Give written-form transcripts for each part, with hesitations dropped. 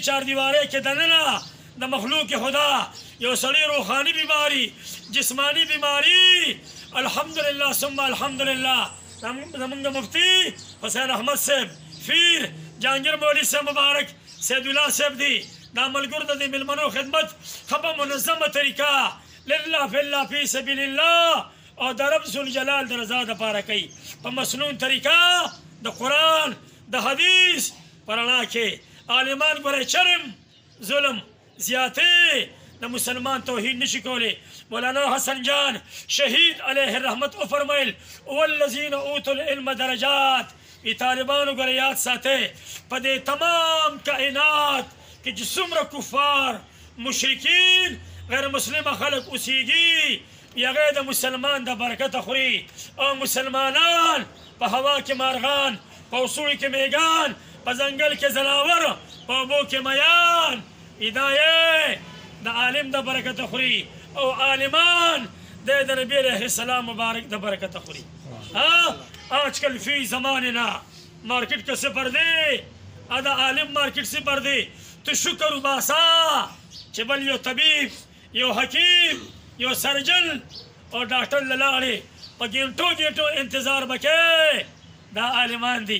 چار دیواره کې دننه د مخلوق خدا یو سړی روحاني بیماری جسمانی بیماری الحمدلله ثم الحمدلله زمونږ مفتی حسین احمد صاحب فیر جهانگیر مولوي صاحب مبارک سید الله صاحب دی دا ملګرو د دې مېلمنو خدمت ښه په منظمه طریقه لله فی الله فی سبیل الله او د رب ذوالجلال د رضا دپاره کوي په مسنون طریقه د قرآن د حدیث په رڼا کې عالمان ګورئ چرم ظلم زیاتې د مسلمان توحید نشي کولی مولانا حسن جان شهید علیه الرحمت وفرمیل والذین اوتوا العلم درجات ای طالبانو ګوره یاد ساتئ په دې تمام کائنات کې چې څومره کفار مشرکین غیر مسلمه خلک اوسیږي هغه د مسلمان د برکته خوري او مسلمانان په هوا کې مارغان په اصول کې میږان په ځنګل کې ځناور په اوبو کې میان هدایه د عالم د برکته خوري او عالمان د نبی علیه السلام مبارک د برکته خوري آج کل فی زماننا مارکیٹ کا سفر دے ادا عالم مارکیٹ سفر دے تو شکر باسا چې بل یو طبیب یو حکیم یو سرجن او ډاکټر لاله په ګنټو ګنټو انتظار وکړي دا عالمان دي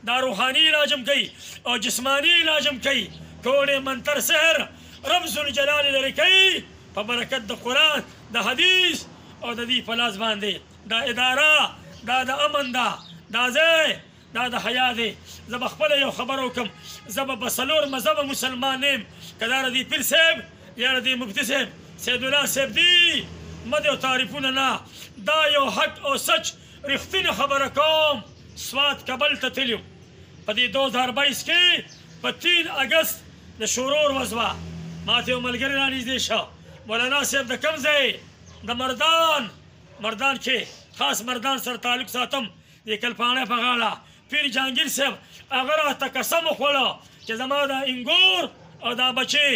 دا روحاني علاجم کوي او جسمانی علاجم کوي ټول منتر سحر رب ذوالجلال لري کوي په برکت د قرآن د حدیث او د دې په لاس باندې دا اداره دا د امن دا ځای دا د حیا دی زه به خپله یو خبر وکړم زه به په څلور مذهبه مسلمان یم که دا د دې پیر صاحب یا د دې مفتي صاحب سید الله صاحب دی مه د یو تعریفونه نه دا یو حق او سچ رښتینې خبره کوم سوات کابل ته تللی په دې 2022 کې په 3 اګست د شورور ورځ وه ما ته یو ملګري رانږدې شو مولانا صاحب د کوم ځای د مردان کې خاص مردان سره تعلق ساتم د کلپاڼې په غاړه پیر جهانګیر صاحب هغه راته قسم وخوړه چې زما دا انګور او دا بچې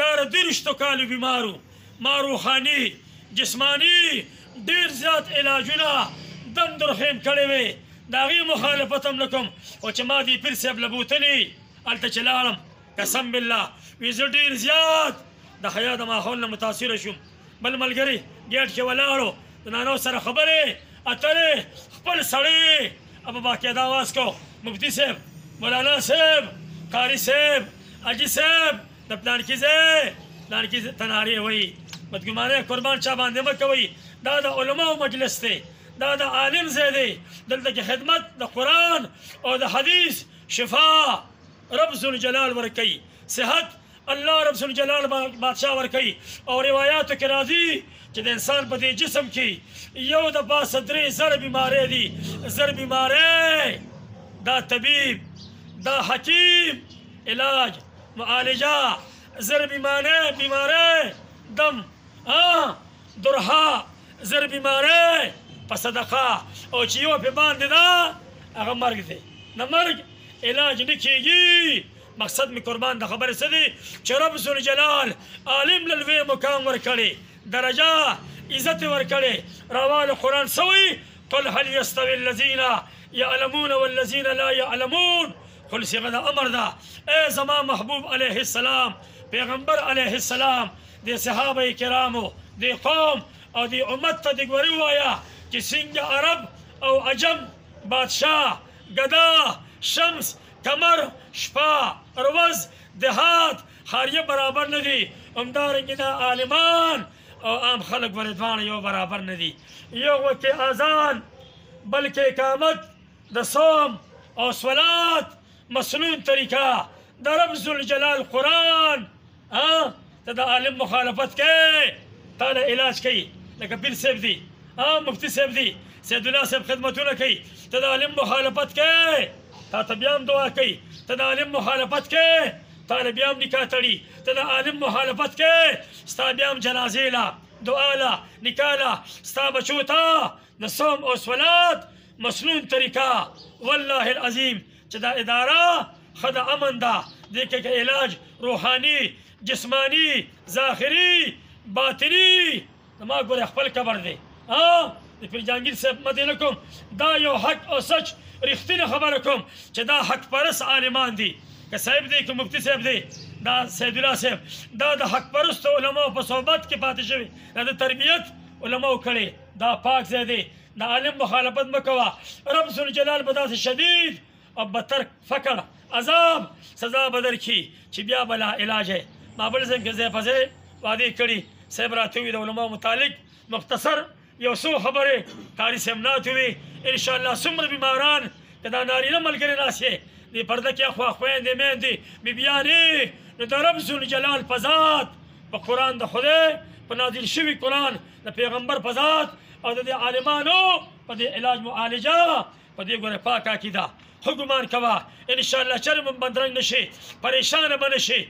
دا د 30 کالو بیمارو ما روحاني جسمانی ډېر زیات علاجونه دم درخیم کړی وې د هغې مخالفت هم نه کوم او چې ما دې پیر صاحب له بوتلې هلته چې لاړم قسم بالله وی زه ډېر زیات د حیا د ماحول نه متاثره شوم بل ملګري ګیټ کې ولاړو د نانو سره خبرې اترې خپل سړی اب باقاعده آواز کو مفتی صاحب مولانا صاحب قاری صاحب حاجي صاحب د پلانکي ځای پلانکي تنارې وایي بدګمانۍ قربان چا باندې مه کوئ دا د علماو مجلس دی دا د عالم ځای دی دلته کې خدمت د قرآن او د حدیث شفا رب ذوالجلال ورکوي صحت الله رب ذوالجلال بادشاہ ورکوي او روایاتو کې راځي چې د انسان په دې جسم کې یو د پاسه 3 زره بیمارۍ دي زر بیمارۍ دا طبیب دا حکیم علاج معالجه زر بیمارۍ دم درها زر بیمارۍ په صدقه او چې یو په باندې ده هغه مرګ دی نه مرګ علاج نه کېږي مقصد می قربان د خبرې څه دی چې رب ذوالجلال عالم له لوی مقام ورکړی درجه عزت ورکړی روان قرآن سوی قل هل یستوی الذین یعلمون والذین لا یعلمون قل صيغه د امر ده ای زما محبوب علیه السلام پیغمبر علیه السلام د صحابه کرامو د قوم او د امت ته د ګوري وایا چې څنګه عرب او عجم بادشاه گدا شمس کمر شپه روز دهات خاریه برابر نه دي همدارنګه د عالمان او عام خلق وردوانه یو برابر نه دي یو وکې اذان بلکې اقامت د صوم او صلات مسنون طریقه د رب ذوالجلال قرآن ته د عالم مخالفت کوي تا له علاج کوي لکه پیر صاحب دی مفتی صاحب دی سید الله صاحب خدمتونه کوي ته د عالم مخالفت کوي تا ته بیا هم دعا کوي ته د عالم مخالفت کوي تا له بیا هم نکاح تړي ته د عالم مخالفت کوي ستا بیا هم جنازې له دعا له نکاح له ستا بچو ته د صوم او صلات مسنون طریقه والله العظیم چې دا اداره ښه د امن ده دې کې علاج روحاني جسمانی ظاهري باطني زما ګوره خپل قبر دی د پیر جهانګیر صاحب مدینه کوم دا یو حق او سچ رښتینې خبره کوم چې دا حق پرست عالمان دي که صاحب دی که مفتی صاحب دی دا سید الله صاحب دا د حق پرستو علماو په صحبت کې پاتې شوی دا د تربیت علماو کړی دا پاک ځای دی د عالم مخالفت مه کوه رب ذوالجلال به داسې شدید او بدتر فقر عذاب سزا به درکړي چې بیا به لا علاج یې ما بل ځای کې ځای په ځای وعدې کړي صاحب راته ووي د علماو متعلق مختصر یو څو خبرې قاري صاحب ناته وي انشاءالله څومره بیماران که دا نارینه ملګري ناست یې دې پرده کې اخوا خویندې میندې بیبیانې نو د رب ذوالجلال په ذات په قرآن د خدای په نازل شوي قرآن د پیغمبر په ذات او د دې عالمانو په دې علاج معالجه په دې ګوره پاک عقیده ښه ګمان کوه انشاءالله چرې به بدرنګ نه شي پریشانه به نه شي